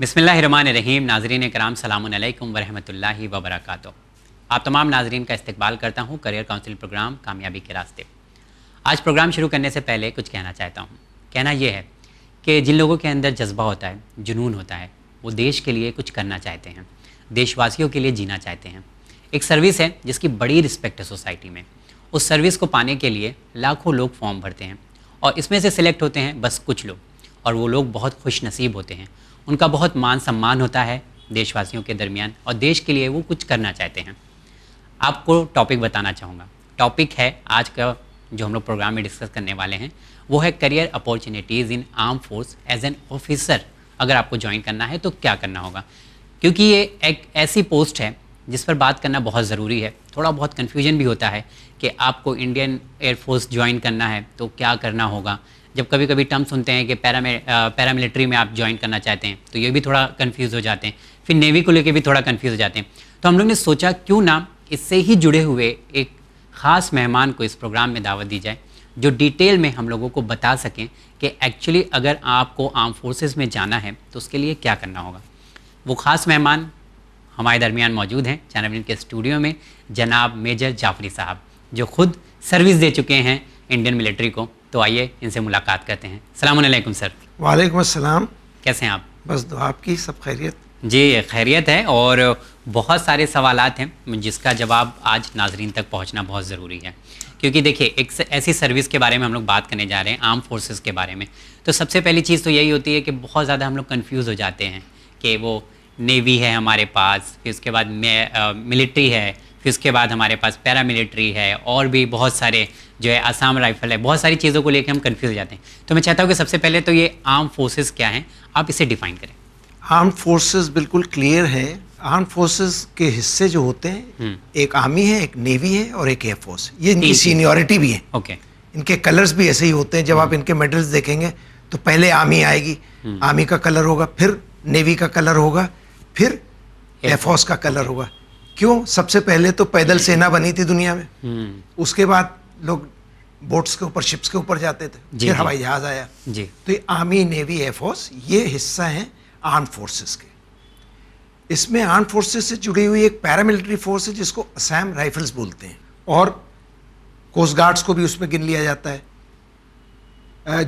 बिस्मिल्लाहिर्रहमानिर्रहीम। नाज़रीन कराम, सलामुन अलैकुम वरहमतुल्लाहि वबरकातुहू। आप तमाम नाज़रीन का इस्तकबाल करता हूँ करियर काउंसिल प्रोग्राम कामयाबी के रास्ते। आज प्रोग्राम शुरू करने से पहले कुछ कहना चाहता हूँ। कहना यह है कि जिन लोगों के अंदर जज्बा होता है, जुनून होता है, वो देश के लिए कुछ करना चाहते हैं, देशवासियों के लिए जीना चाहते हैं। एक सर्विस है जिसकी बड़ी रिस्पेक्ट है सोसाइटी में। उस सर्विस को पाने के लिए लाखों लोग फॉर्म भरते हैं और इसमें से सिलेक्ट होते हैं बस कुछ लोग, और वो लोग बहुत खुश नसीब होते हैं। उनका बहुत मान सम्मान होता है देशवासियों के दरमियान और देश के लिए वो कुछ करना चाहते हैं। आपको टॉपिक बताना चाहूँगा। टॉपिक है आज का जो हम लोग प्रोग्राम में डिस्कस करने वाले हैं, वो है career opportunities in arm force as an officer. अगर आपको ज्वाइन करना है तो क्या करना होगा, क्योंकि ये एक ऐसी पोस्ट है जिस पर बात करना बहुत ज़रूरी है। थोड़ा बहुत कन्फ्यूजन भी होता है कि आपको इंडियन एयरफोर्स ज्वाइन करना है तो क्या करना होगा। जब कभी कभी टर्म सुनते हैं कि पैरामिलिट्री में आप ज्वाइन करना चाहते हैं तो ये भी थोड़ा कंफ्यूज हो जाते हैं, फिर नेवी को लेके भी थोड़ा कंफ्यूज हो जाते हैं। तो हम लोग ने सोचा क्यों ना इससे ही जुड़े हुए एक ख़ास मेहमान को इस प्रोग्राम में दावत दी जाए, जो डिटेल में हम लोगों को बता सकें कि एक्चुअली अगर आपको आर्म फोर्सेस में जाना है तो उसके लिए क्या करना होगा। वो ख़ास मेहमान हमारे दरमियान मौजूद हैं चैनल के स्टूडियो में, जनाब मेजर जाफरी साहब, जो खुद सर्विस दे चुके हैं इंडियन मिलिट्री को। तो आइए इनसे मुलाकात करते हैं। अस्सलाम वालेकुम सर। वालेकुम अस्सलाम। कैसे हैं आप? बस दुआ आपकी, सब खैरियत? जी खैरियत है, और बहुत सारे सवालात हैं जिसका जवाब आज नाजरीन तक पहुंचना बहुत ज़रूरी है। क्योंकि देखिए, एक ऐसी सर्विस के बारे में हम लोग बात करने जा रहे हैं, आर्म फोर्सेस के बारे में। तो सबसे पहली चीज़ तो यही होती है कि बहुत ज़्यादा हम लोग कन्फ्यूज़ हो जाते हैं कि वो नेवी है हमारे पास, फिर उसके बाद मिलिट्री है, फिर उसके बाद हमारे पास पैरामिलिट्री है, और भी बहुत सारे जो है आसाम राइफल है, बहुत सारी चीज़ों को लेकर हम कंफ्यूज हो जाते हैं। तो मैं चाहता हूँ कि सबसे पहले तो ये आर्म फोर्सेस क्या हैं, आप इसे डिफाइन करें। आर्म फोर्सेस बिल्कुल क्लियर है। आर्म फोर्सेस के हिस्से जो होते हैं, एक आर्मी है, एक नेवी है और एक एयरफोर्स। ये इनकी सीनियरिटी भी है। ओके। इनके कलर्स भी ऐसे ही होते हैं। जब आप इनके मेडल्स देखेंगे तो पहले आर्मी आएगी, आर्मी का कलर होगा, फिर नेवी का कलर होगा, फिर एयरफोर्स का कलर होगा। क्यों? सबसे पहले तो पैदल सेना बनी थी दुनिया में, उसके बाद लोग बोट्स के ऊपर, शिप्स के ऊपर जाते थे, फिर हवाई जहाज आया जी। तो ये आर्मी, नेवी, एयरफोर्स ये हिस्सा हैं आर्म फोर्सेस के। इसमें आर्म फोर्सेस से जुड़ी हुई एक पैरामिलिट्री फोर्स है जिसको असम राइफल्स बोलते हैं, और कोस्ट गार्ड्स को भी उसमें गिन लिया जाता है।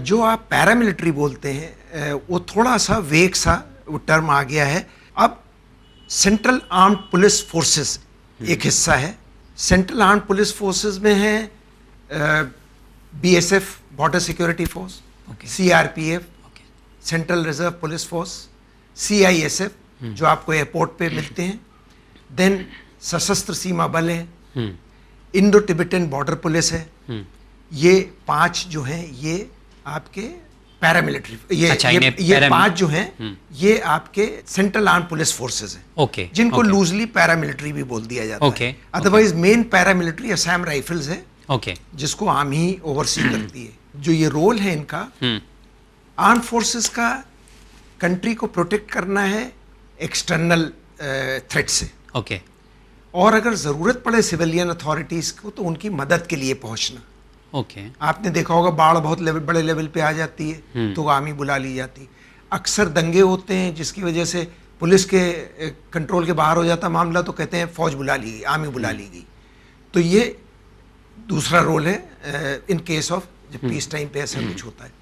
जो आप पैरामिलिट्री बोलते हैं वो थोड़ा सा वेग सा वो टर्म आ गया है। अब सेंट्रल आर्म्ड पुलिस फोर्सेस एक हिस्सा है। सेंट्रल आर्म्ड पुलिस फोर्सेस में है BSF border security force, CRPF central reserve police force, CISF जो आपको एयरपोर्ट पे मिलते हैं, देन सशस्त्र सीमा बल है, इंडो तिब्बतन बॉर्डर पुलिस है। ये 5 जो हैं ये आपके पैरामिलिट्री, ये 5 जो हैं ये आपके सेंट्रल आर्म पुलिस फोर्सेस हैं, जिनको लूजली पैरामिलिट्री भी बोल दिया जाता है। Otherwise main paramilitary Assam rifles है, जिसको आर्मी ही ओवरसी करती है। जो ये रोल है इनका, आर्म फोर्सेस का कंट्री को प्रोटेक्ट करना है एक्सटर्नल थ्रेट से, और अगर ज़रूरत पड़े सिविलियन अथॉरिटीज़ को तो उनकी मदद के लिए पहुंचना। आपने देखा होगा बाढ़ बहुत बड़े लेवल पे आ जाती है तो आर्मी बुला ली जाती। अक्सर दंगे होते हैं जिसकी वजह से पुलिस के कंट्रोल के बाहर हो जाता मामला, तो कहते हैं फौज बुला ली गई, आर्मी बुला ली गई। तो ये दूसरा रोल है इन केस ऑफ जब पीस टाइम पे ऐसा कुछ होता है।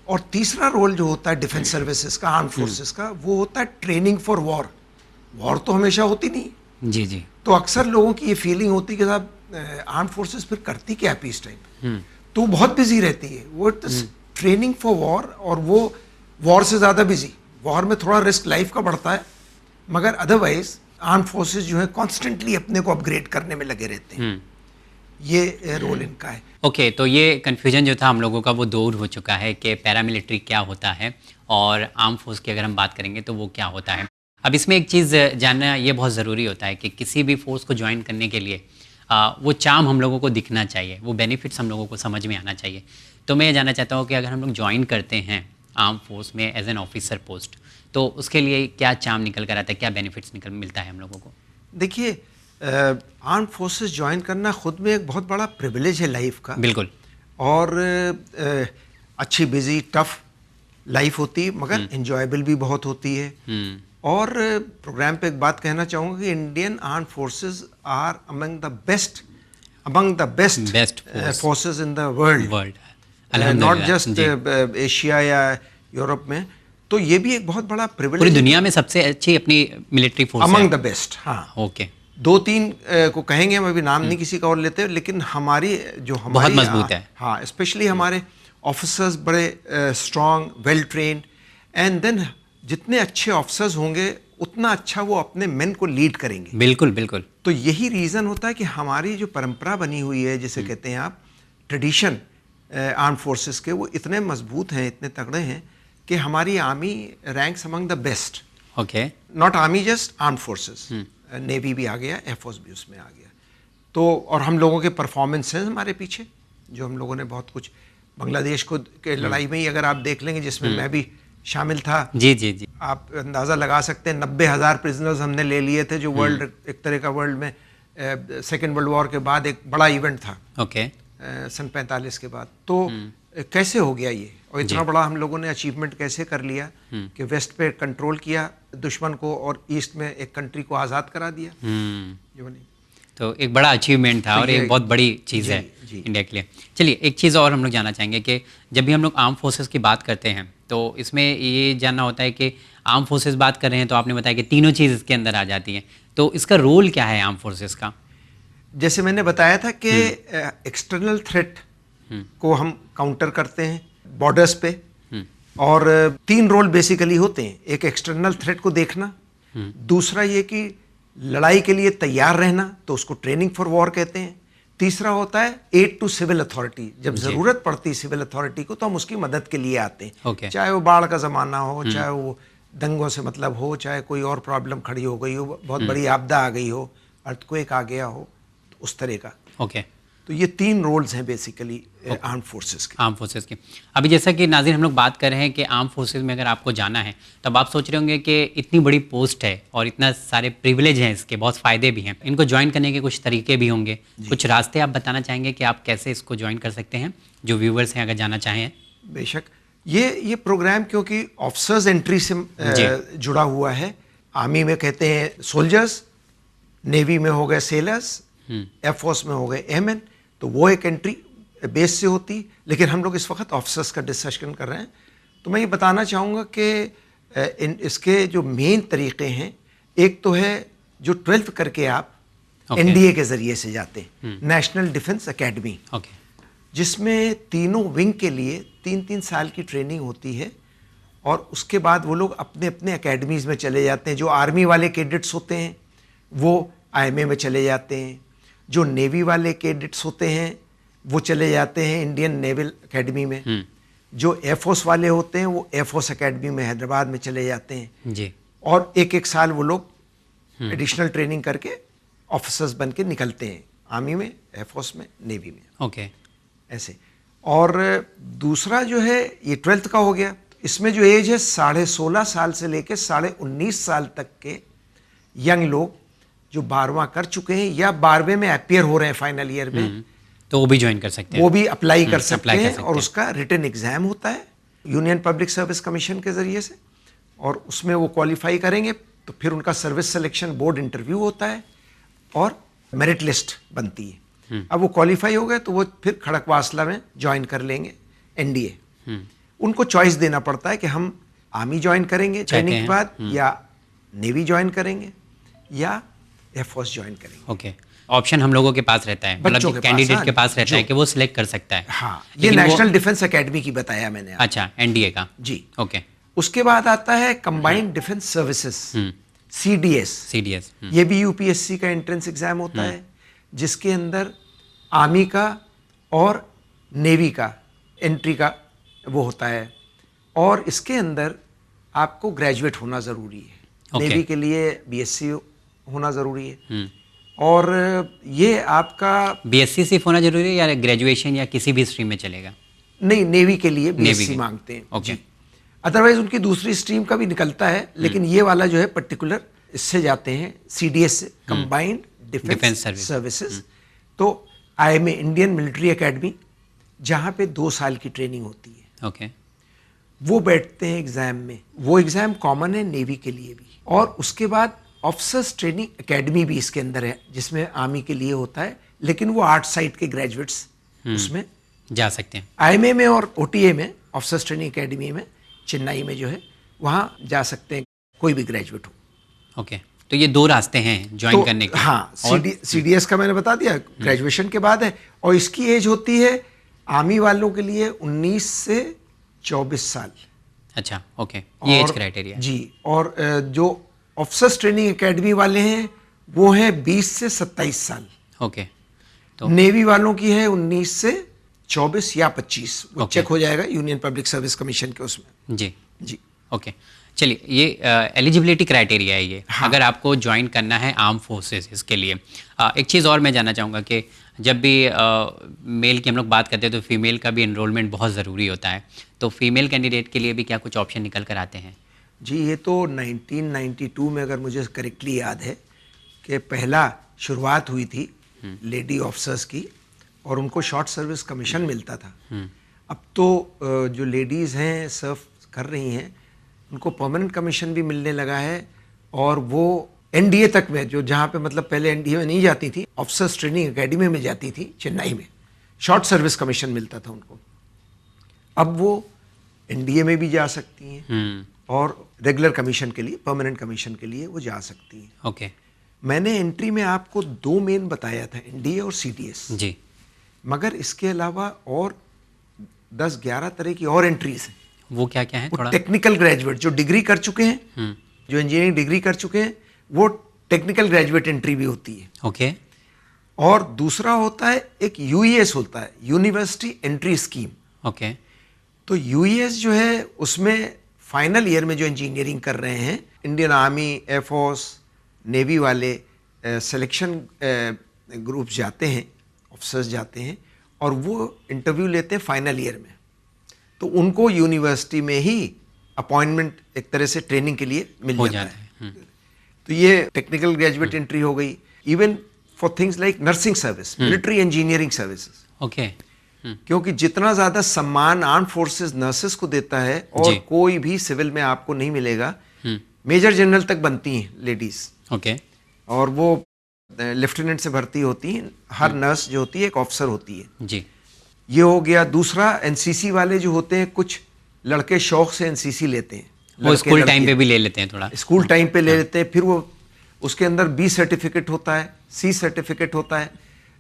और तीसरा रोल जो होता है डिफेंस सर्विसेज का, आर्म फोर्सेस का, वो होता है ट्रेनिंग फॉर वॉर। वॉर तो हमेशा होती नहीं जी। तो अक्सर लोगों की ये फीलिंग होती है कि साहब आर्म फोर्सेस फिर करती क्या है पीस टाइम, तो बहुत बिजी रहती है। वो ट्रेनिंग फॉर वॉर, और वो वॉर से ज़्यादा बिजी। वॉर में थोड़ा रिस्क लाइफ का बढ़ता है, मगर अदरवाइज आर्म फोर्सेस जो है कॉन्स्टेंटली अपने को अपग्रेड करने में लगे रहते हैं। ये रोल इनका है। ओके, तो ये कन्फ्यूजन जो था हम लोगों का वो दूर हो चुका है कि पैरामिलिट्री क्या होता है और आर्म फोर्स की अगर हम बात करेंगे तो वो क्या होता है। अब इसमें एक चीज़ जानना ये बहुत ज़रूरी होता है कि किसी भी फोर्स को ज्वाइन करने के लिए वो चार्म हम लोगों को दिखना चाहिए, वो बेनिफिट्स हम लोगों को समझ में आना चाहिए। तो मैं ये जानना चाहता हूँ कि अगर हम लोग ज्वाइन करते हैं आर्म फोर्स में एज एन ऑफिसर पोस्ट, तो उसके लिए क्या चार्म निकल कर आता है, क्या बेनिफिट्स मिलता है हम लोगों को? देखिए, आर्म फोर्सेस ज्वाइन करना खुद में एक बहुत बड़ा प्रिविलेज है लाइफ का। बिल्कुल। और अच्छी, बिजी, टफ लाइफ होती है, मगर एंजॉयबल भी बहुत होती है। और प्रोग्राम पे एक बात कहना चाहूँगा कि Indian arm forces are among the best forces in the world, not just Asia या यूरोप में। तो ये भी एक बहुत बड़ा प्रिविलेज, पूरी दुनिया में सबसे अच्छी अपनी military force among the best. हाँ, ओके। 2-3 को कहेंगे हम, अभी नाम नहीं किसी का और लेते, लेकिन हमारी बहुत मजबूत है। हाँ, स्पेशली हमारे ऑफिसर्स बड़े strong, well trained, and then जितने अच्छे ऑफिसर्स होंगे उतना अच्छा वो अपने मेन को लीड करेंगे। बिल्कुल बिल्कुल। तो यही रीज़न होता है कि हमारी जो परंपरा बनी हुई है, जिसे कहते हैं आप ट्रेडिशन आर्म फोर्सेस के, वो इतने मजबूत हैं, इतने तगड़े हैं कि हमारी army ranks among the best. Okay. Not army, just arm forces, navy भी आ गया, एयरफोर्स भी उसमें आ गया। तो और हम लोगों के परफॉर्मेंस हैं हमारे पीछे, जो हम लोगों ने बहुत कुछ, बांग्लादेश को के लड़ाई में ही अगर आप देख लेंगे, जिसमें मैं भी शामिल था, जी जी जी, आप अंदाज़ा लगा सकते हैं 90,000 प्रिजनर्स हमने ले लिए थे, जो वर्ल्ड एक तरह का वर्ल्ड में सेकेंड वर्ल्ड वॉर के बाद एक बड़ा इवेंट था। ओके। सन 45 के बाद। तो कैसे हो गया ये, और इतना बड़ा हम लोगों ने अचीवमेंट कैसे कर लिया कि वेस्ट पे कंट्रोल किया दुश्मन को और ईस्ट में एक कंट्री को आज़ाद करा दिया। ये बनी, तो एक बड़ा अचीवमेंट था, और एक बहुत बड़ी चीज़ है इंडिया के लिए। चलिए, एक चीज़ और हम लोग जानना चाहेंगे कि जब भी हम लोग आर्म फोर्सेस की बात करते हैं, तो इसमें ये जानना होता है कि आर्म फोर्सेस बात कर रहे हैं, तो आपने बताया कि तीनों चीज़ इसके अंदर आ जाती हैं, तो इसका रोल क्या है आर्म फोर्सेस का? जैसे मैंने बताया था कि एक्सटर्नल थ्रेट को हम काउंटर करते हैं बॉर्डर्स पे, और 3 रोल बेसिकली होते हैं। एक एक्सटर्नल थ्रेट को देखना, दूसरा ये कि लड़ाई के लिए तैयार रहना, तो उसको ट्रेनिंग फॉर वॉर कहते हैं। तीसरा होता है एड टू सिविल अथॉरिटी, जब ज़रूरत पड़ती है सिविल अथॉरिटी को, तो हम उसकी मदद के लिए आते हैं। चाहे वो बाढ़ का ज़माना हो, चाहे वो दंगों से मतलब हो, चाहे कोई और प्रॉब्लम खड़ी हो गई हो, बहुत बड़ी आपदा आ गई हो, अर्थक्वेक आ गया हो, उस तरह का। ओके। तो ये 3 रोल्स हैं बेसिकली आर्म फोर्सेस के। आर्म फोर्सेस के। अभी जैसा कि नाज़रीन हम लोग बात कर रहे हैं कि आर्म फोर्सेस में अगर आपको जाना है, तब आप सोच रहे होंगे कि इतनी बड़ी पोस्ट है और इतना सारे प्रिविलेज हैं, इसके बहुत फ़ायदे भी हैं, इनको ज्वाइन करने के कुछ तरीके भी होंगे, कुछ रास्ते आप बताना चाहेंगे कि आप कैसे इसको ज्वाइन कर सकते हैं, जो व्यूवर्स हैं अगर जाना चाहें? बेशक, ये प्रोग्राम क्योंकि ऑफिसर्स एंट्री से जुड़ा हुआ है। आर्मी में कहते हैं सोल्जर्स, नेवी में हो गए सेलर्स, एयरफोर्स में हो गए एयरमैन, तो वो एक एंट्री बेस से होती, लेकिन हम लोग इस वक्त ऑफिसर्स का डिस्कशन कर रहे हैं। तो मैं ये बताना चाहूँगा कि इसके जो मेन तरीके हैं, एक तो है जो 12th करके आप NDA के ज़रिए से जाते हैं, नेशनल डिफेंस एकेडमी, जिसमें तीनों विंग के लिए 3-3 साल की ट्रेनिंग होती है, और उसके बाद वो लोग अपने अपने एकेडमीज़ में चले जाते हैं। जो आर्मी वाले कैडेट्स होते हैं वो IMA में चले जाते हैं, जो नेवी वाले कैडेट्स होते हैं वो चले जाते हैं इंडियन नेवल एकेडमी में, जो एयरफोर्स वाले होते हैं वो एयरफोर्स एकेडमी में हैदराबाद में चले जाते हैं जी। और 1-1 साल वो लोग एडिशनल ट्रेनिंग करके ऑफिसर्स बन के निकलते हैं, आर्मी में, एयरफोर्स में, नेवी में। ओके। ऐसे। और दूसरा जो है ये 12th का हो गया। इसमें जो एज है 16.5 साल से लेकर 19.5 साल तक के यंग लोग जो 12वां कर चुके हैं या 12वें में अपियर हो रहे हैं फाइनल ईयर में, तो वो भी ज्वाइन कर सकते हैं, वो भी अप्लाई कर सकते हैं। और उसका रिटन एग्जाम होता है यूनियन पब्लिक सर्विस कमीशन के जरिए से, और उसमें वो क्वालिफाई करेंगे तो फिर उनका सर्विस सिलेक्शन बोर्ड इंटरव्यू होता है और मेरिट लिस्ट बनती है। अब वो क्वालिफाई हो गए तो वो फिर खड़कवासला में ज्वाइन कर लेंगे NDA। उनको चॉइस देना पड़ता है कि हम आर्मी ज्वाइन करेंगे ट्रेनिंग के बाद, या नेवी ज्वाइन करेंगे, या एयरफोर्स ज्वाइन करेंगे। ओके। ऑप्शन हम लोगों के पास रहता है, मतलब कैंडिडेट के पास रहता है कि वो सिलेक्ट कर सकता है। हाँ, ये नेशनल डिफेंस एकेडमी की बताया मैंने। अच्छा, NDA का जी। ओके। उसके बाद आता है कंबाइंड डिफेंस सर्विसेज, CDS। ये भी UPSC का एंट्रेंस एग्जाम होता है, जिसके अंदर आर्मी का और नेवी का एंट्री का वो होता है, और इसके अंदर आपको ग्रेजुएट होना ज़रूरी है। नेवी के लिए BSc होना ज़रूरी है, और ये आपका BSc सिर्फ होना जरूरी है या ग्रेजुएशन या किसी भी स्ट्रीम में चलेगा? नहीं, नेवी के लिए BSc मांगते हैं। ओके। अदरवाइज उनकी दूसरी स्ट्रीम का भी निकलता है, लेकिन ये वाला जो है पर्टिकुलर इससे जाते हैं CDS से, कंबाइंड डिफेंस सर्विसेज। तो IMA, इंडियन मिलिट्री एकेडमी, जहाँ पे 2 साल की ट्रेनिंग होती है। ओके। वो बैठते हैं एग्ज़ाम में। वो एग्ज़ाम कॉमन है नेवी के लिए भी। और उसके बाद ऑफिसर्स ट्रेनिंग एकेडमी भी इसके अंदर है, जिसमें आर्मी के लिए होता है, लेकिन वो 8 साइड के ग्रेजुएट्स उसमें जा सकते हैं। IMA में और OTA में, ऑफिसर्स ट्रेनिंग एकेडमी में, चेन्नई में जो है, वहाँ जा सकते हैं कोई भी ग्रेजुएट हो। ओके, तो ये 2 रास्ते हैं ज्वाइन करने के। हाँ, CDS का मैंने बता दिया, ग्रेजुएशन के बाद है। और इसकी एज होती है आर्मी वालों के लिए 19 से 24 साल। अच्छा, ओके, ये एज क्राइटेरिया जी। और जो ऑफिसर्स ट्रेनिंग एकेडमी वाले हैं वो हैं 20 से 27 साल। ओके, तो नेवी वालों की है 19 से 24 या 25, वो ओके। चेक हो जाएगा यूनियन पब्लिक सर्विस कमीशन के उसमें। जी जी। ओके, चलिए, ये एलिजिबिलिटी क्राइटेरिया है ये। हाँ। अगर आपको ज्वाइन करना है आर्म फोर्सेस, इसके लिए एक चीज़ और मैं जानना चाहूँगा कि जब भी मेल की हम लोग बात करते हैं तो फीमेल का भी एनरोलमेंट बहुत ज़रूरी होता है, तो फीमेल कैंडिडेट के लिए भी क्या कुछ ऑप्शन निकल कर आते हैं? जी, ये तो 1992 में, अगर मुझे करेक्टली याद है, कि पहला शुरुआत हुई थी लेडी ऑफिसर्स की, और उनको शॉर्ट सर्विस कमीशन मिलता था। अब तो जो लेडीज़ हैं सर्व कर रही हैं, उनको परमानेंट कमीशन भी मिलने लगा है, और वो NDA तक में, जो जहाँ पे मतलब पहले NDA में नहीं जाती थी, ऑफिसर्स ट्रेनिंग एकेडमी में जाती थी चेन्नई में, शॉर्ट सर्विस कमीशन मिलता था उनको। अब वो NDA में भी जा सकती हैं और रेगुलर कमीशन के लिए, परमानेंट कमीशन के लिए वो जा सकती हैं। ओके, मैंने एंट्री में आपको 2 मेन बताया था, NDA और CDS जी। मगर इसके अलावा और 10-11 तरह की और एंट्रीज हैं। वो क्या क्या है थोड़ा? टेक्निकल ग्रेजुएट जो डिग्री कर चुके हैं, जो इंजीनियरिंग डिग्री कर चुके हैं, वो टेक्निकल ग्रेजुएट एंट्री भी होती है। ओके। और दूसरा होता है एक UES होता है, यूनिवर्सिटी एंट्री स्कीम। ओके। तो UES जो है उसमें फाइनल ईयर में जो इंजीनियरिंग कर रहे हैं, इंडियन आर्मी, एयरफोर्स, नेवी वाले सिलेक्शन ग्रुप जाते हैं, ऑफिसर्स जाते हैं, और वो इंटरव्यू लेते हैं फाइनल ईयर में। तो उनको यूनिवर्सिटी में ही अपॉइंटमेंट एक तरह से ट्रेनिंग के लिए मिल जाता है। तो ये टेक्निकल ग्रेजुएट एंट्री हो गई। Even for things like nursing service, military engineering services. Okay. क्योंकि जितना ज़्यादा सम्मान आर्म फोर्सेस नर्सेस को देता है, और कोई भी सिविल में आपको नहीं मिलेगा, मेजर जनरल तक बनती हैं लेडीज। ओके। और वो लेफ्टिनेंट से भर्ती होती हैं। हर नर्स जो होती है एक ऑफिसर होती है जी। ये हो गया। दूसरा, NCC वाले जो होते हैं, कुछ लड़के शौक से NCC लेते हैं, वो स्कूल टाइम पे भी ले लेते हैं, थोड़ा स्कूल टाइम पे ले लेते हैं। फिर वो उसके अंदर B सर्टिफिकेट होता है, C सर्टिफिकेट होता है।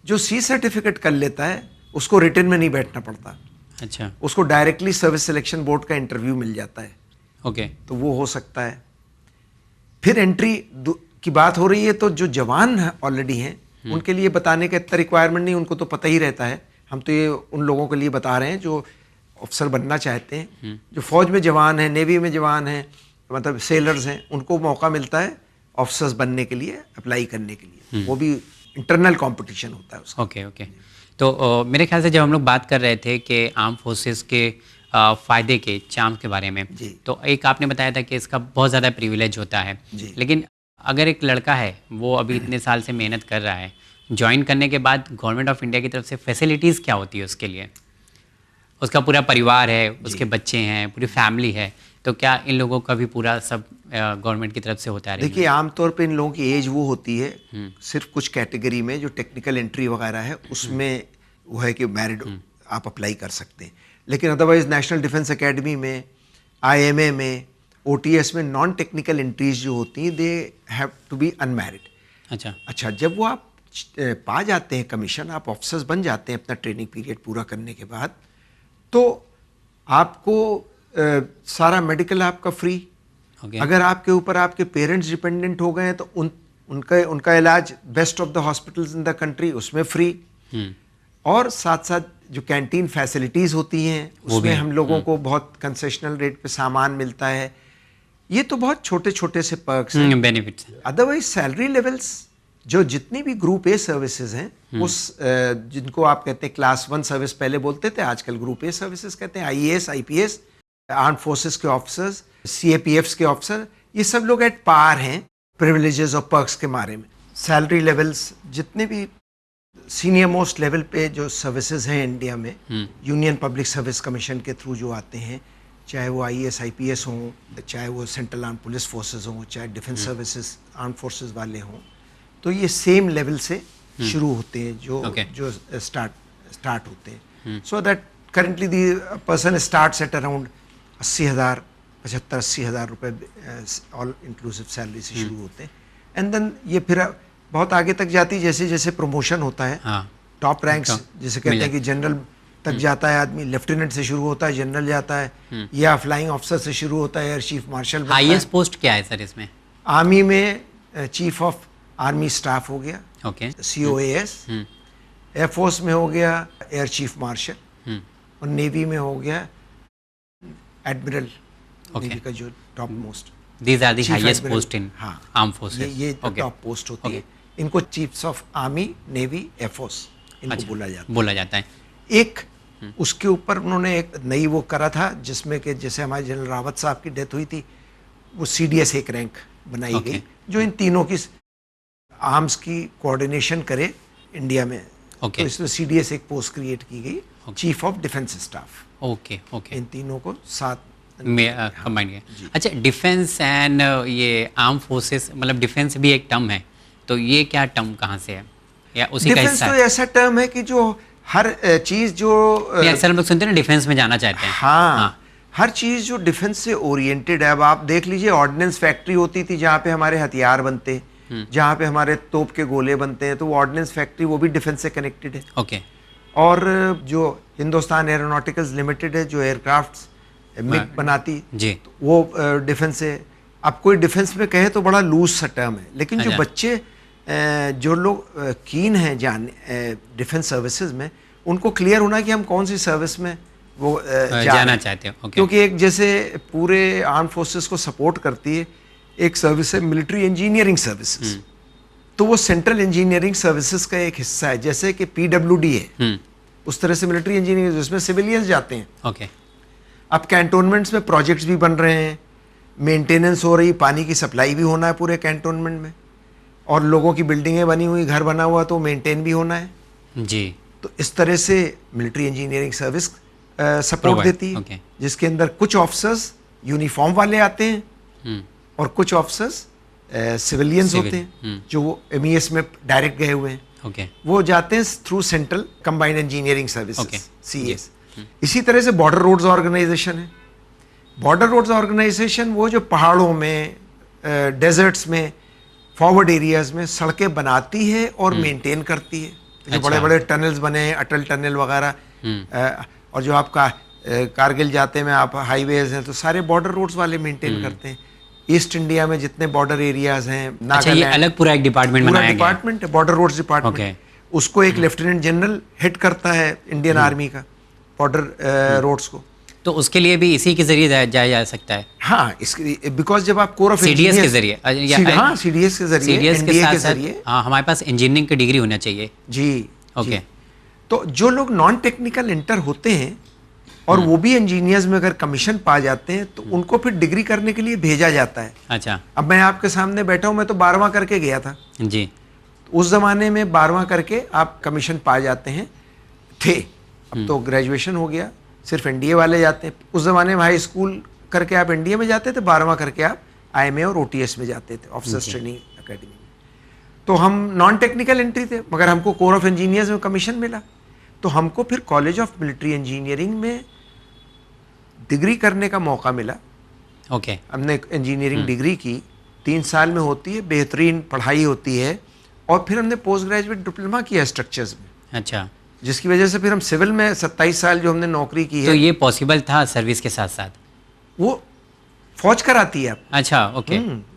जो C सर्टिफिकेट कर लेता है उसको रिटन में नहीं बैठना पड़ता। अच्छा। उसको डायरेक्टली सर्विस सिलेक्शन बोर्ड का इंटरव्यू मिल जाता है। ओके। तो वो हो सकता है। फिर एंट्री की बात हो रही है, तो जो जवान ऑलरेडी हैं उनके लिए बताने का इतना रिक्वायरमेंट नहीं, उनको तो पता ही रहता है। हम तो ये उन लोगों के लिए बता रहे हैं जो ऑफिसर बनना चाहते हैं, जो फौज में जवान हैं, नेवी में जवान हैं, मतलब सेलर्स हैं, उनको मौका मिलता है ऑफिसर्स बनने के लिए, अप्लाई करने के लिए। वो भी इंटरनल कंपटीशन होता है उसका। ओके। ओके। तो मेरे ख्याल से जब हम लोग बात कर रहे थे कि आर्म फोर्सेस के फ़ायदे के, चार्म के बारे में, तो एक आपने बताया था कि इसका बहुत ज़्यादा प्रिविलेज होता है। लेकिन अगर एक लड़का है, वो अभी इतने साल से मेहनत कर रहा है, ज्वाइन करने के बाद गवर्नमेंट ऑफ इंडिया की तरफ से फैसिलिटीज़ क्या होती है उसके लिए? उसका पूरा परिवार है, उसके बच्चे हैं, पूरी फैमिली है, तो क्या इन लोगों का भी पूरा सब गवर्नमेंट की तरफ से होता है? देखिए, आमतौर पे इन लोगों की एज वो होती है, सिर्फ कुछ कैटेगरी में जो टेक्निकल एंट्री वगैरह है उसमें वो है कि मैरिड आप अप्लाई कर सकते हैं। लेकिन अदरवाइज नेशनल डिफेंस एकेडमी में, IMA में, OTS में नॉन टेक्निकल एंट्रीज जो होती हैं, they have to be unmarried. अच्छा, जब वो आप पा जाते हैं कमीशन, आप ऑफिसर्स बन जाते हैं अपना ट्रेनिंग पीरियड पूरा करने के बाद, तो आपको सारा मेडिकल आपका फ्री। अगर आपके ऊपर आपके पेरेंट्स डिपेंडेंट हो गए हैं तो उनका इलाज best of the hospitals in the country उसमें फ्री। और साथ साथ जो कैंटीन फैसिलिटीज़ होती हैं उसमें हम लोगों को बहुत कंसेशनल रेट पे सामान मिलता है। ये तो बहुत छोटे छोटे से पर्क्स हैं, बेनिफिट्स। अदरवाइज सैलरी लेवल्स जो जितनी भी ग्रुप A सर्विसेज हैं, उस जिनको आप कहते हैं क्लास 1 सर्विस पहले बोलते थे, आजकल ग्रुप A सर्विसेज कहते हैं। IAS, IPS, आर्म फोर्सेस के ऑफिसर्स, CAPFs के ऑफिसर, ये सब लोग एट पार हैं प्रिविलेजेस और पर्क्स के बारे में। सैलरी लेवल्स जितने भी सीनियर मोस्ट लेवल पे जो सर्विसेज हैं इंडिया में, यूनियन पब्लिक सर्विस कमीशन के थ्रू जो आते हैं, चाहे वो IAS IPS हों, चाहे वो सेंट्रल आर्म पुलिस फोर्सेस हों, चाहे डिफेंस सर्विसेज आर्म फोर्सेस वाले हों, तो ये सेम लेवल से शुरू होते हैं जो स्टार्ट होते हैं. So that currently the person starts at around 80,000 75-80,000 रुपये ऑल इंक्लूसिव सैलरी से शुरू होते हैं. एंड देन ये फिर बहुत आगे तक जाती है जैसे जैसे प्रमोशन होता है. टॉप रैंक्स जिसे कहते हैं कि जनरल तक जाता है आदमी, लेफ्टिनेंट से शुरू होता है जनरल जाता है, या फ्लाइंग ऑफिसर से शुरू होता है air chief marshal. Highest post क्या है सर इसमें? आर्मी में चीफ ऑफ आर्मी स्टाफ हो गया, COAS. एयरफोर्स में हो गया एयर चीफ मार्शल, और नेवी में हो गया एडमिरल. नेवी का जो top most, These are the highest post in armed forces. ये टॉप पोस्ट होती है. इनको chiefs of army, navy, air force इनको बोला जाता है. एक उसके ऊपर उन्होंने एक नई वो करा था जिसमें कि जैसे हमारे जनरल रावत साहब की डेथ हुई थी, वो CDS एक रैंक बनाई गई जो इन तीनों की आर्म्स की कोऑर्डिनेशन करे इंडिया में. तो इसमें CDS एक पोस्ट क्रिएट की गई, चीफ ऑफ डिफेंस स्टाफ. इन तीनों को साथ में कंबाइन किया. अच्छा, डिफेंस एंड ये आर्म फोर्सेस, मतलब डिफेंस भी एक टर्म है, तो ये क्या टर्म कहाँ से है या उसी का हिस्सा है? तो ऐसा टर्म है कि जो हर चीज जो अक्सर हम लोग सुनते हैं ना डिफेंस में जाना चाहते हैं. हाँ, हर चीज जो डिफेंस से ओरिएंटेड है. अब आप देख लीजिए, ऑर्डिनेंस फैक्ट्री होती थी जहाँ पे हमारे हथियार बनते, जहाँ पे हमारे तोप के गोले बनते हैं, तो वो ऑर्डिनेंस फैक्ट्री वो भी डिफेंस से कनेक्टेड है. और जो हिंदुस्तान एरोनॉटिकल्स लिमिटेड है जो एयरक्राफ्ट मिग बनाती जी, तो वो डिफेंस से. अब कोई डिफेंस में कहे तो बड़ा लूज सा टर्म है, लेकिन जो बच्चे जो लोग कीन हैं डिफेंस सर्विसेज में, उनको क्लियर होना कि हम कौन सी सर्विस में वो जाना चाहते हो. क्योंकि एक जैसे पूरे आर्म फोर्सेस को सपोर्ट करती है एक सर्विस है मिलिट्री इंजीनियरिंग सर्विसेज, तो वो सेंट्रल इंजीनियरिंग सर्विसेज का एक हिस्सा है. जैसे कि PWD है, उस तरह से मिलिट्री इंजीनियरिंग जिसमें सिविलियंस जाते हैं. अब कैंटोनमेंट्स में प्रोजेक्ट्स भी बन रहे हैं, मेंटेनेंस हो रही, पानी की सप्लाई भी होना है पूरे कैंटोनमेंट में, और लोगों की बिल्डिंगें बनी हुई, घर बना हुआ, तो मेंटेन भी होना है जी. तो इस तरह से मिलिट्री इंजीनियरिंग सर्विस सपोर्ट देती है, जिसके अंदर कुछ ऑफिसर्स यूनिफॉर्म वाले आते हैं और कुछ ऑफिसर्स सिविलियंस होते हैं जो वो MES में डायरेक्ट गए हुए हैं. वो जाते हैं through central combined engineering services, CS. इसी तरह से बॉर्डर रोड्स ऑर्गेनाइजेशन है. बॉर्डर रोड्स ऑर्गेनाइजेशन वो जो पहाड़ों में, डेजर्ट्स में, फॉरवर्ड एरियाज में सड़कें बनाती है और मेंटेन करती है. जो बड़े बड़े टनल्स बने हैं, अटल टनल वगैरह, और जो आपका कारगिल जाते में आप हाईवेज हैं, तो सारे बॉर्डर रोड्स वाले मेंटेन करते हैं. ईस्ट इंडिया में जितने बॉर्डर एरियाज हैं, अच्छा, ये अलग पूरा एक डिपार्टमेंट बनाया गया है. डिपार्टमेंट है बॉर्डर रोड्स डिपार्टमेंट. उसको एक लेफ्टिनेंट जनरल हेड करता है इंडियन आर्मी का बॉर्डर रोड्स को. तो उसके लिए भी इसी के जरिए जाया जा सकता है. हाँ, इसके बिकॉज जब आप कोर ऑफ CDS के जरिए, हाँ CDS के जरिए, NDA के जरिए, हाँ, हमारे पास इंजीनियरिंग की डिग्री होना चाहिए जी. तो जो लोग नॉन टेक्निकल इंटर होते हैं और वो भी इंजीनियर्स में अगर कमीशन पा जाते हैं, तो उनको फिर डिग्री करने के लिए भेजा जाता है. अच्छा, अब मैं आपके सामने बैठा हूँ, मैं तो 12वां करके गया था जी. उस जमाने में 12वां करके आप कमीशन पा जाते हैं थे. अब तो ग्रेजुएशन हो गया, सिर्फ NDA वाले जाते हैं. उस जमाने में हाई स्कूल करके आप NDA में जाते थे, 12वां करके आप IMA और OTS में जाते थे, ऑफिसर्स ट्रेनिंग अकेडमी में. तो हम नॉन टेक्निकल एंट्री थे, मगर हमको कोर ऑफ इंजीनियर्स में कमीशन मिला, तो हमको फिर कॉलेज ऑफ मिलिट्री इंजीनियरिंग में डिग्री करने का मौका मिला. हमने इंजीनियरिंग डिग्री की, 3 साल में होती है, बेहतरीन पढ़ाई होती है, और फिर हमने पोस्ट ग्रेजुएट डिप्लोमा किया स्ट्रक्चर्स में. अच्छा, जिसकी वजह से फिर हम सिविल में 27 साल जो हमने नौकरी की है. तो ये पॉसिबल था सर्विस के साथ साथ? वो फौज कराती है आप. अच्छा,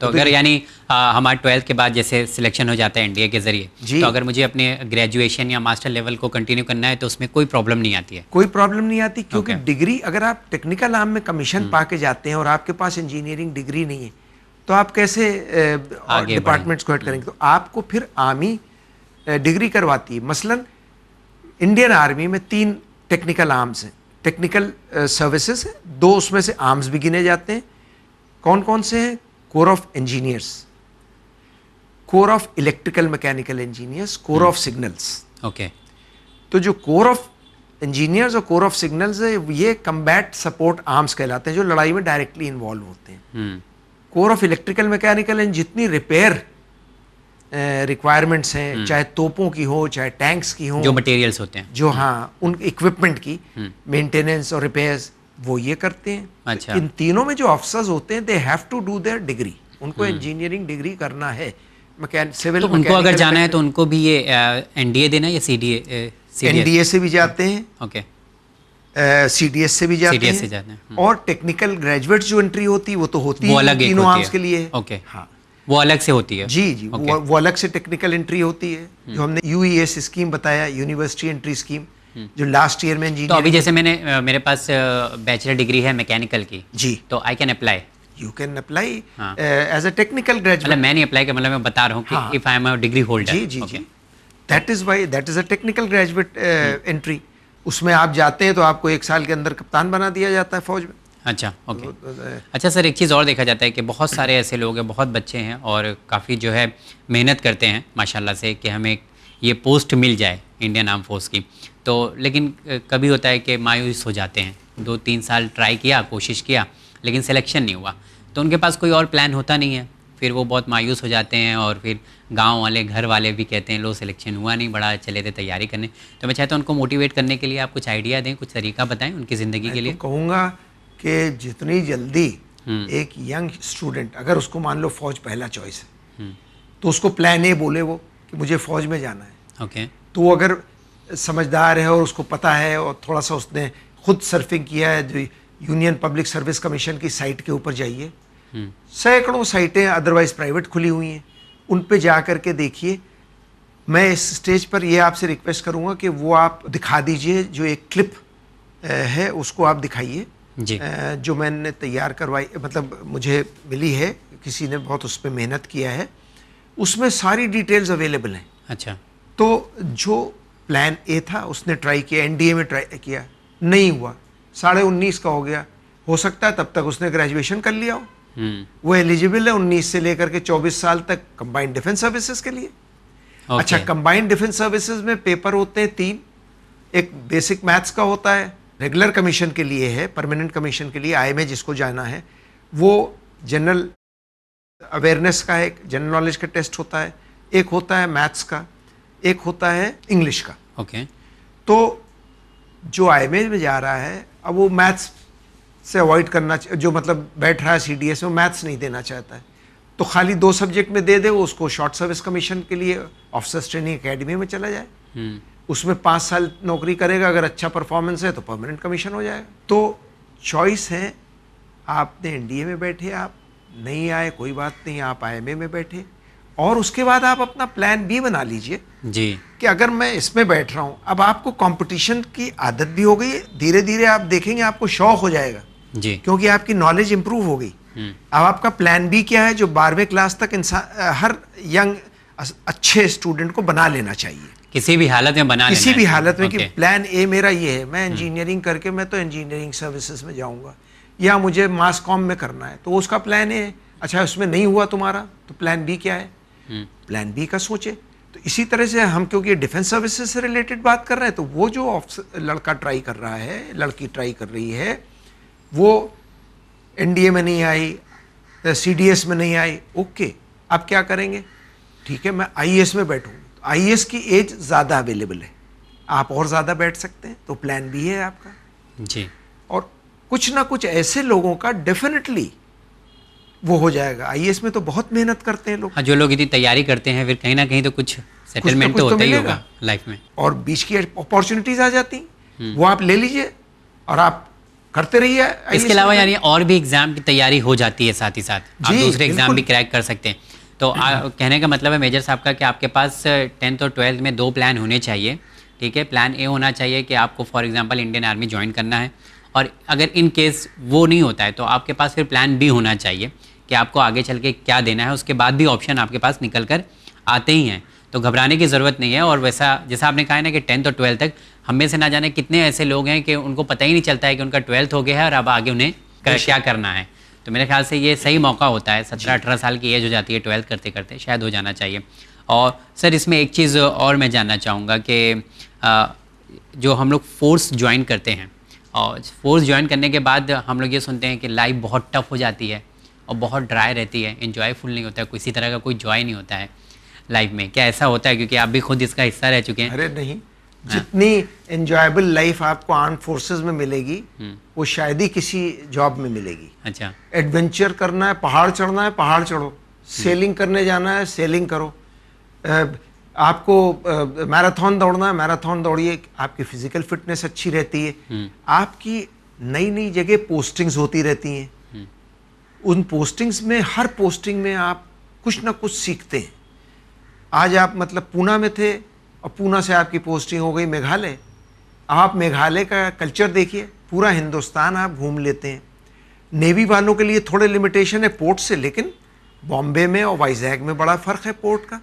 तो अगर यानी हमारे 12th के बाद जैसे सिलेक्शन हो जाता है NDA के जरिए, तो अगर मुझे अपने ग्रेजुएशन या मास्टर लेवल को कंटिन्यू करना है, तो उसमें कोई प्रॉब्लम नहीं आती है? कोई प्रॉब्लम नहीं आती, क्योंकि डिग्री अगर आप टेक्निकल आर्म में कमीशन पा के जाते हैं और आपके पास इंजीनियरिंग डिग्री नहीं है, तो आप कैसे डिपार्टमेंट्स को हेड करेंगे? तो आपको फिर आर्मी डिग्री करवाती है. मसलन इंडियन आर्मी में 3 टेक्निकल आर्म्स हैं, टेक्निकल सर्विसेज है, 2 उसमें से आर्म्स भी गिने जाते हैं. कौन कौन से हैं? Core of engineers, core of electrical mechanical engineers, core of signals. Okay. तो जो कोर ऑफ इंजीनियर्स और कोर ऑफ सिग्नल्स ये कम्बैट सपोर्ट आर्म्स कहलाते हैं, जो लड़ाई में डायरेक्टली इन्वॉल्व होते हैं। Core of electrical mechanical and जितनी रिपेयर रिक्वायरमेंट्स हैं, चाहे तोपों की हो चाहे टैंक्स की हो, जो मटेरियल्स होते हैं, जो हाँ उन इक्विपमेंट की मेंटेनेंस और रिपेयर्स, वो ये करते हैं। अच्छा। इन तीनों में जो ऑफिसर्स होते हैं they have to do their degree, उनको इंजीनियरिंग डिग्री करना है। सिविल तो उनको अगर जाना है तो उनको भी ये एनडीए देना है या सीडीए? एनडीए से भी जाते हैं, ओके, सीडीएस से भी जाते CDS हैं, से जाते हैं। और टेक्निकल ग्रेजुएट जो एंट्री होती है वो तो होती वो है अलग एक तीनों होती आर्म्स है। के लिए। ओके, हाँ वो अलग से होती है। जी जी, ओके। वो अलग से टेक्निकल एंट्री होती है, जो हमने यूईएस स्कीम बताया, यूनिवर्सिटी एंट्री स्कीम, जो लास्ट ईयर में तो अभी इंजीनियरिंग। जैसे मेरे पास बैचलर डिग्री है मैकेनिकल की, जी, तो I can apply? You can apply हाँ। एज अ टेक्निकल मतलब ग्रेजुएट। मैं नहीं अप्लाई कर, मतलब मैं बता रहा हूँ हाँ। कि if I am a degree holder. जी जी जी, that is why that is a technical graduate entry. उसमें आप जाते हैं तो आपको 1 साल के अंदर कप्तान बना दिया जाता है फौज में। अच्छा, ओके। अच्छा सर, एक चीज़ और देखा जाता है कि बहुत सारे ऐसे लोग हैं, बहुत बच्चे हैं और काफ़ी जो है मेहनत करते हैं माशाल्लाह से कि हमें ये पोस्ट मिल जाए इंडियन आर्म फोर्स की, तो लेकिन कभी होता है कि मायूस हो जाते हैं। 2-3 साल ट्राई किया, कोशिश किया, लेकिन सिलेक्शन नहीं हुआ, तो उनके पास कोई और प्लान होता नहीं है। फिर वो बहुत मायूस हो जाते हैं और फिर गांव वाले, घर वाले भी कहते हैं लो सिलेक्शन हुआ नहीं, बड़ा चले थे तैयारी करने। तो मैं चाहता हूँ उनको मोटिवेट करने के लिए आप कुछ आइडिया दें, कुछ तरीका बताएं उनकी ज़िंदगी के लिए। मैं तो कहूँगा कि जितनी जल्दी एक यंग स्टूडेंट, अगर उसको मान लो फौज पहला चॉइस है, तो उसको प्लान ए बोले वो कि मुझे फौज में जाना है। ओके। तो वो अगर समझदार है और उसको पता है और थोड़ा सा उसने खुद सर्फिंग किया है, जो यूनियन पब्लिक सर्विस कमीशन की साइट के ऊपर जाइए, सैकड़ों साइटें अदरवाइज प्राइवेट खुली हुई हैं, उन पे जा कर के देखिए। मैं इस स्टेज पर ये आपसे रिक्वेस्ट करूँगा कि वो आप दिखा दीजिए, जो एक क्लिप है उसको आप दिखाइए जी। जो मैंने तैयार करवाई, मतलब मुझे मिली है, किसी ने बहुत उस पर मेहनत किया है, उसमें सारी डिटेल्स अवेलेबल हैं। अच्छा। तो जो प्लान ए था उसने ट्राई किया, एनडीए में ट्राई किया, नहीं हुआ, 19.5 का हो गया, हो सकता है तब तक उसने ग्रेजुएशन कर लिया हो, वो एलिजिबल है 19 से लेकर के 24 साल तक कंबाइंड डिफेंस सर्विसेज के लिए। अच्छा, कंबाइंड डिफेंस सर्विसेज में पेपर होते हैं 3, एक बेसिक मैथ्स का होता है, रेगुलर कमीशन के लिए है, परमानेंट कमीशन के लिए आईएमए जिसको जाना है, वो जनरल अवेयरनेस का एक जनरल नॉलेज का टेस्ट होता है, एक होता है मैथ्स का, एक होता है इंग्लिश का। ओके। तो जो आईएमए में जा रहा है, अब वो मैथ्स से अवॉइड करना, जो मतलब बैठ रहा है सीडीएस में, मैथ्स नहीं देना चाहता है, तो खाली 2 सब्जेक्ट में दे दे, वो उसको शॉर्ट सर्विस कमीशन के लिए ऑफिसर्स ट्रेनिंग एकेडमी में चला जाए, उसमें 5 साल नौकरी करेगा, अगर अच्छा परफॉर्मेंस है तो परमानेंट कमीशन हो जाएगा। तो चॉइस है, आपने एनडीए में बैठे, आप नहीं आए कोई बात नहीं, आप आईएमए में बैठे, और उसके बाद आप अपना प्लान बी बना लीजिए जी, कि अगर मैं इसमें बैठ रहा हूँ, अब आपको कंपटीशन की आदत भी हो गई है, धीरे धीरे आप देखेंगे आपको शौक हो जाएगा जी, क्योंकि आपकी नॉलेज इंप्रूव हो गई। अब आपका प्लान बी क्या है, जो 12वीं क्लास तक इंसान, हर यंग अच्छे स्टूडेंट को बना लेना चाहिए, किसी भी हालत में बना किसी लेना भी है। हालत में, कि ओके। प्लान ए मेरा ये है, मैं इंजीनियरिंग करके मैं तो इंजीनियरिंग सर्विसेज में जाऊंगा, या मुझे मास कॉम में करना है, तो उसका प्लान ए है। अच्छा, उसमें नहीं हुआ तुम्हारा, तो प्लान बी क्या है, प्लान बी का सोचे। तो इसी तरह से हम, क्योंकि डिफेंस सर्विसेज से रिलेटेड बात कर रहे हैं, तो वो जो लड़का ट्राई कर रहा है, लड़की ट्राई कर रही है, वो एनडीए में नहीं आई, सीडीएस में नहीं आई, ओके, अब क्या करेंगे, ठीक है मैं आईएएस में बैठूँ, तो आईएएस की एज ज़्यादा अवेलेबल है, आप और ज़्यादा बैठ सकते हैं, तो प्लान बी है आपका जी। और कुछ ना कुछ ऐसे लोगों का डेफिनेटली वो हो जाएगा। आईएएस में तो बहुत मेहनत करते हैं लोग, हाँ, जो लोग इतनी तैयारी करते हैं, फिर कहीं ना कहीं तो कुछ सेटलमेंट तो होता ही होगा लाइफ में, और बीच की अपॉर्चुनिटीज आ जाती, वो आप ले लीजिए और आप करते रहिए। इसके अलावा यानी और भी एग्जाम की तैयारी हो जाती है साथ ही साथ, आप दूसरे एग्जाम भी क्रैक कर सकते हैं। तो कहने का मतलब है मेजर साहब का कि आपके पास 10th और 12th में 2 प्लान होने चाहिए, ठीक है। प्लान ए होना चाहिए कि आपको for example Indian army join करना है, और अगर इन केस वो नहीं होता है तो आपके पास फिर प्लान बी होना चाहिए कि आपको आगे चल के क्या देना है। उसके बाद भी ऑप्शन आपके पास निकल कर आते ही हैं, तो घबराने की ज़रूरत नहीं है। और वैसा जैसा आपने कहा है ना कि 10th और 12th तक हम में से ना जाने कितने ऐसे लोग हैं कि उनको पता ही नहीं चलता है कि उनका 12th हो गया है और अब आगे उन्हें क्या करना है। तो मेरे ख्याल से ये सही मौका होता है, 17-18 साल की एज हो जाती है 12th करते करते, शायद हो जाना चाहिए। और सर इसमें एक चीज़ और मैं जानना चाहूँगा कि जो हम लोग फोर्स ज्वाइन करते हैं, और फोर्स ज्वाइन करने के बाद हम लोग ये सुनते हैं कि लाइफ बहुत टफ हो जाती है और बहुत ड्राई रहती है, इन्जॉयफुल नहीं होता है, किसी तरह का कोई जॉय नहीं होता है लाइफ में। क्या ऐसा होता है? क्योंकि आप भी खुद इसका हिस्सा रह चुके हैं। अरे नहीं, जितनी एंजॉयबल लाइफ आपको आर्म फोर्सेस में मिलेगी वो शायद ही किसी जॉब में मिलेगी। अच्छा। एडवेंचर करना है, पहाड़ चढ़ना है, पहाड़ चढ़ो, सेलिंग करने जाना है, सेलिंग करो, आपको मैराथन दौड़ना है, मैराथन दौड़िए, आपकी फिजिकल फिटनेस अच्छी रहती है। आपकी नई नई जगह पोस्टिंग्स होती रहती हैं, उन पोस्टिंग्स में हर पोस्टिंग में आप कुछ ना कुछ सीखते हैं। आज आप मतलब पूना में थे और पूना से आपकी पोस्टिंग हो गई मेघालय। आप मेघालय का कल्चर देखिए, पूरा हिंदुस्तान आप घूम लेते हैं। नेवी वालों के लिए थोड़े लिमिटेशन है पोर्ट से, लेकिन बॉम्बे में और वाइजैग में बड़ा फ़र्क है पोर्ट का।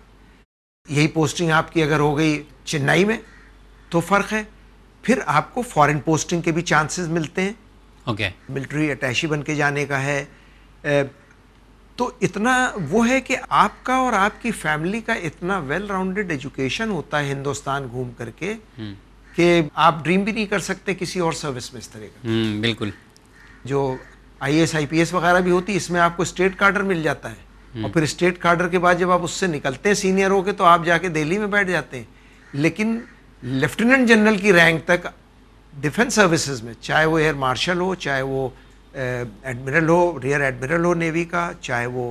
यही पोस्टिंग आपकी अगर हो गई चेन्नई में तो फ़र्क है। फिर आपको फॉरेन पोस्टिंग के भी चांसेस मिलते हैं। ओके। मिलिट्री अटैची बन के जाने का है। तो इतना वो है कि आपका और आपकी फैमिली का इतना वेल राउंडेड एजुकेशन होता है हिंदुस्तान घूम करके कि आप ड्रीम भी नहीं कर सकते किसी और सर्विस में इस तरह का। बिल्कुल। जो IAS IPS वगैरह भी होती है, इसमें आपको स्टेट कार्डर मिल जाता है, और फिर स्टेट कार्डर के बाद जब आप उससे निकलते हैं सीनियर होके तो आप जाके दिल्ली में बैठ जाते हैं। लेकिन लेफ्टिनेंट जनरल की रैंक तक डिफेंस सर्विसेज में, चाहे वो एयर मार्शल हो, चाहे वो एडमिरल हो, रियर एडमिरल हो नेवी का, चाहे वो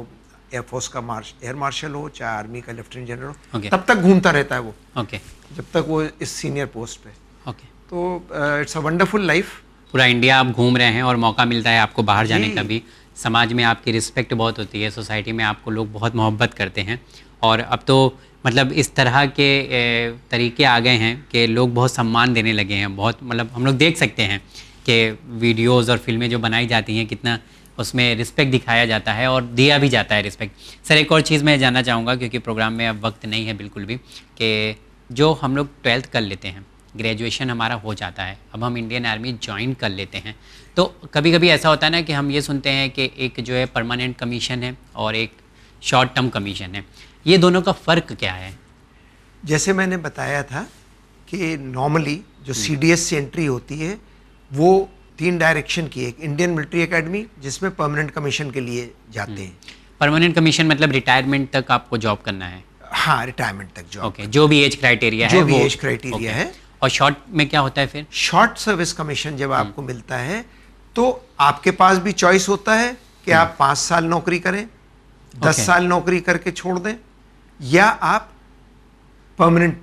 एयरफोर्स का एयर मार्शल हो, चाहे आर्मी का लेफ्टिनेंट जनरल हो, तब तक घूमता रहता है वो, जब तक वो इस सीनियर पोस्ट पे। तो इट्स अ वंडरफुल लाइफ। पूरा इंडिया आप घूम रहे हैं और मौका मिलता है आपको बाहर जाने का भी। समाज में आपकी रिस्पेक्ट बहुत होती है, सोसाइटी में आपको लोग बहुत मोहब्बत करते हैं। और अब तो मतलब इस तरह के तरीके आ गए हैं कि लोग बहुत सम्मान देने लगे हैं। बहुत मतलब हम लोग देख सकते हैं कि वीडियोस और फिल्में जो बनाई जाती हैं कितना उसमें रिस्पेक्ट दिखाया जाता है और दिया भी जाता है रिस्पेक्ट। सर एक और चीज़ मैं जानना चाहूँगा, क्योंकि प्रोग्राम में अब वक्त नहीं है बिल्कुल भी, कि जो हम लोग 12th कर लेते हैं, ग्रेजुएशन हमारा हो जाता है, अब हम इंडियन आर्मी ज्वाइन कर लेते हैं, तो कभी कभी ऐसा होता है ना कि हम ये सुनते हैं कि एक जो है परमानेंट कमीशन है और एक शॉर्ट टर्म कमीशन है, ये दोनों का फ़र्क क्या है? जैसे मैंने बताया था कि नॉर्मली जो CDS से एंट्री होती है वो 3 डायरेक्शन की है। एक इंडियन मिलिट्री एकेडमी जिसमें परमानेंट कमीशन के लिए जाते हैं। परमानेंट कमीशन मतलब रिटायरमेंट तक आपको जॉब करना है? हाँ, रिटायरमेंट तक जॉब। ओके, जो भी एज क्राइटेरिया है, जो भी एज क्राइटेरिया है। और शॉर्ट में क्या होता है फिर? शॉर्ट सर्विस कमीशन जब आपको मिलता है तो आपके पास भी चॉइस होता है कि आप 5 साल नौकरी करें, 10 साल नौकरी करके छोड़ दें, या आप परमानेंट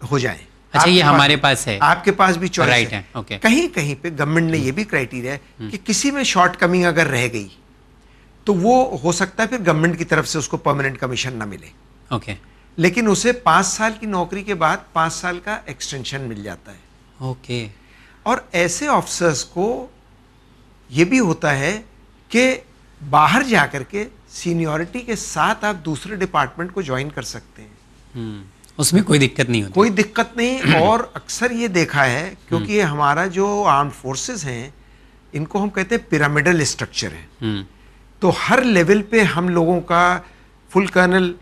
हो जाएं। अच्छा, ये हमारे पास है, आपके पास भी चॉइस राइट है। ओके। कहीं कहीं पे गवर्नमेंट ने ये भी क्राइटेरिया है कि किसी में शॉर्ट कमिंग अगर रह गई तो वो हो सकता है फिर गवर्नमेंट की तरफ से उसको परमानेंट कमीशन ना मिले। ओके। लेकिन उसे 5 साल की नौकरी के बाद 5 साल का एक्सटेंशन मिल जाता है। ओके। और ऐसे ऑफिसर्स को ये भी होता है कि बाहर जाकर के सीनियरिटी के साथ आप दूसरे डिपार्टमेंट को ज्वाइन कर सकते हैं। उसमें कोई दिक्कत नहीं होती? कोई दिक्कत नहीं। और अक्सर ये देखा है, क्योंकि ये हमारा जो आर्म फोर्सेस हैं इनको हम कहते हैं पिरामिडल स्ट्रक्चर है। तो हर लेवल पे हम लोगों का फुल कर्नल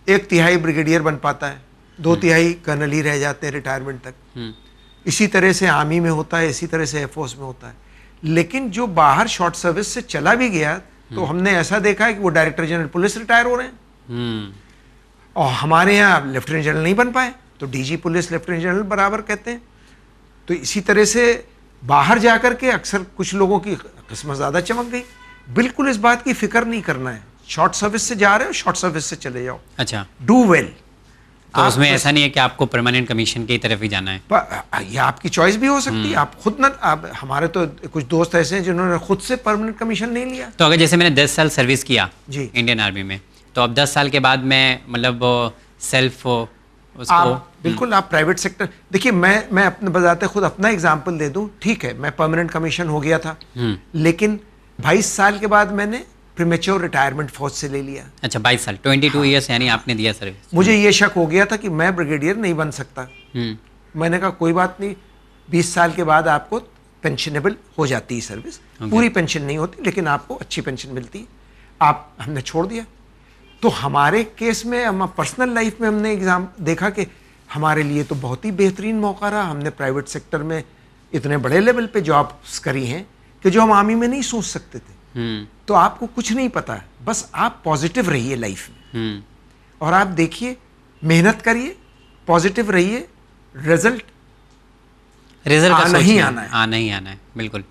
1/3 ब्रिगेडियर बन पाता है, 2/3 कर्नल ही रह जाते हैं रिटायरमेंट तक। इसी तरह से आर्मी में होता है, इसी तरह से एयरफोर्स में होता है। लेकिन जो बाहर शॉर्ट सर्विस से चला भी गया तो हमने ऐसा देखा है कि वो डायरेक्टर जनरल पुलिस रिटायर हो रहे हैं, और हमारे यहाँ लेफ्टिनेंट जनरल नहीं बन पाए तो DG पुलिस लेफ्टिनेंट जनरल बराबर कहते हैं। तो इसी तरह से बाहर जाकर के अक्सर कुछ लोगों की किस्मत ज़्यादा चमक गई। बिल्कुल इस बात की फिक्र नहीं करना है, शॉर्ट सर्विस से जा रहे हो शॉर्ट सर्विस से चले जाओ। अच्छा, डू वेल। तो उसमें ऐसा नहीं है कि आपको परमानेंट कमीशन की तरफ ही जाना है? ये आपकी चॉइस भी हो सकती है। आप खुद ना, आप हमारे तो कुछ दोस्त ऐसे हैं जिन्होंने खुद से परमानेंट कमीशन नहीं लिया। तो अगर जैसे मैंने 10 साल सर्विस किया जी इंडियन आर्मी में, तो अब 10 साल के बाद मैं मतलब सेल्फ उसको आप बिल्कुल आप प्राइवेट सेक्टर देखिए। मैं अपने बताते खुद अपना एग्जांपल दे दूं। ठीक है, मैं परमानेंट कमीशन हो गया था, लेकिन 22 साल के बाद मैंने प्रीमेच्योर रिटायरमेंट फौज से ले लिया। अच्छा, 22 साल, 22 ईयर्स यानी आपने दिया सर्विस। मुझे ये शक हो गया था कि मैं ब्रिगेडियर नहीं बन सकता। मैंने कहा कोई बात नहीं, 20 साल के बाद आपको पेंशनेबल हो जाती है सर्विस। पूरी पेंशन नहीं होती लेकिन आपको अच्छी पेंशन मिलती है। हमने छोड़ दिया। तो हमारे केस में हम पर्सनल लाइफ में हमने एग्जाम देखा कि हमारे लिए तो बहुत ही बेहतरीन मौका रहा। हमने प्राइवेट सेक्टर में इतने बड़े लेवल पे जॉब्स करी हैं कि जो हम आर्मी में नहीं सोच सकते थे। तो आपको कुछ नहीं पता है, बस आप पॉजिटिव रहिए लाइफ में और आप देखिए, मेहनत करिए, पॉजिटिव रहिए, रिजल्ट आना ही आना है। बिल्कुल,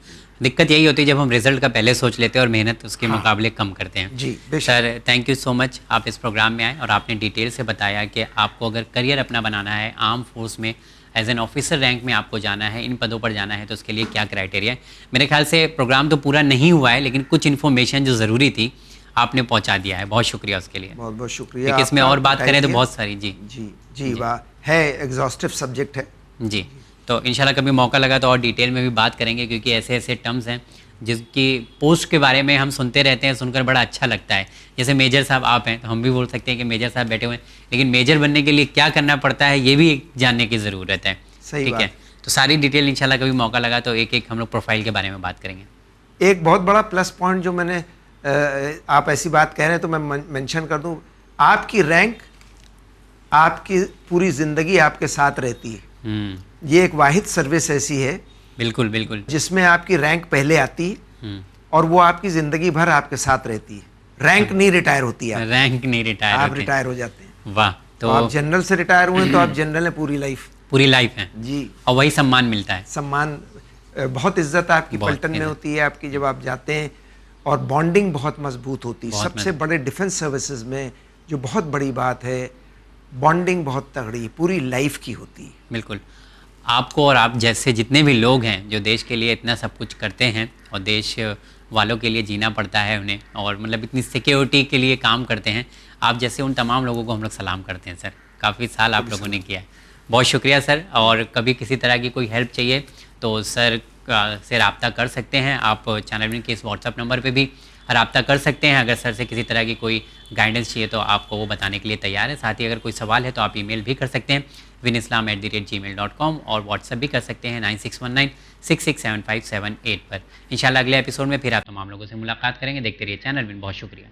दिक्कत यही होती है जब हम रिजल्ट का पहले सोच लेते हैं और मेहनत उसके मुकाबले कम करते हैं। जी sir, thank you so much, आप इस प्रोग्राम में आए और आपने डिटेल से बताया कि आपको अगर करियर अपना बनाना है, आर्म फोर्स में एज एन ऑफिसर रैंक में आपको जाना है, इन पदों पर जाना है, तो उसके लिए क्या क्राइटेरिया है। मेरे ख्याल से प्रोग्राम तो पूरा नहीं हुआ है, लेकिन कुछ इन्फॉर्मेशन जो ज़रूरी थी आपने पहुँचा दिया है। बहुत शुक्रिया उसके लिए। बहुत बहुत शुक्रिया। इसमें और बात करें तो बहुत सारी। जी जी जी वाह, है एग्जॉस्टिव सब्जेक्ट है जी। तो इंशाल्लाह कभी मौका लगा तो और डिटेल में भी बात करेंगे, क्योंकि ऐसे ऐसे टर्म्स हैं जिसकी पोस्ट के बारे में हम सुनते रहते हैं, सुनकर बड़ा अच्छा लगता है। जैसे मेजर साहब आप हैं, तो हम भी बोल सकते हैं कि मेजर साहब बैठे हुए हैं, लेकिन मेजर बनने के लिए क्या करना पड़ता है ये भी जानने की ज़रूरत है। ठीक है, तो सारी डिटेल इंशाल्लाह कभी मौका लगा तो एक एक हम लोग प्रोफाइल के बारे में बात करेंगे। एक बहुत बड़ा प्लस पॉइंट जो मैंने आप ऐसी बात कह रहे हैं तो मैं मेंशन कर दूं, आपकी रैंक आपकी पूरी ज़िंदगी आपके साथ रहती है। ये एक वाहिद सर्विस ऐसी है, बिल्कुल बिल्कुल, जिसमें आपकी रैंक पहले आती है और वो आपकी ज़िंदगी भर आपके साथ रहती है। रैंक नहीं रिटायर होती है, रैंक नहीं रिटायर, आप रिटायर हो जाते हैं। वाह, तो आप जनरल से रिटायर हुए तो आप जनरल हैं पूरी लाइफ है जी, और वही सम्मान मिलता है। सम्मान, बहुत इज्जत आपकी पलटन में होती है आपकी जब आप जाते हैं, और बॉन्डिंग बहुत मजबूत होती है। सबसे बड़े डिफेंस सर्विसेज में जो बहुत बड़ी बात है, बॉन्डिंग बहुत तगड़ी पूरी लाइफ की होती है। बिल्कुल, आपको और आप जैसे जितने भी लोग हैं जो देश के लिए इतना सब कुछ करते हैं और देश वालों के लिए जीना पड़ता है उन्हें, और मतलब इतनी सिक्योरिटी के लिए काम करते हैं, आप जैसे उन तमाम लोगों को हम लोग सलाम करते हैं। सर, काफ़ी साल आप लोगों ने किया है, बहुत शुक्रिया सर। और कभी किसी तरह की कोई हेल्प चाहिए तो सर से रब्ता कर सकते हैं आप। चैनल विन के इस व्हाट्सअप नंबर पे भी रब्ता कर सकते हैं। अगर सर से किसी तरह की कोई गाइडेंस चाहिए तो आपको वो बताने के लिए तैयार है। साथ ही अगर कोई सवाल है तो आप ईमेल भी कर सकते हैं winislam@gmail.com, और व्हाट्सअप भी कर सकते हैं 9619667578 पर। इंशाल्लाह अगले एपिसोड में फिर आप तमाम लोगों से मुलाकात करेंगे। देखते रहिए चैनल विन। बहुत शुक्रिया।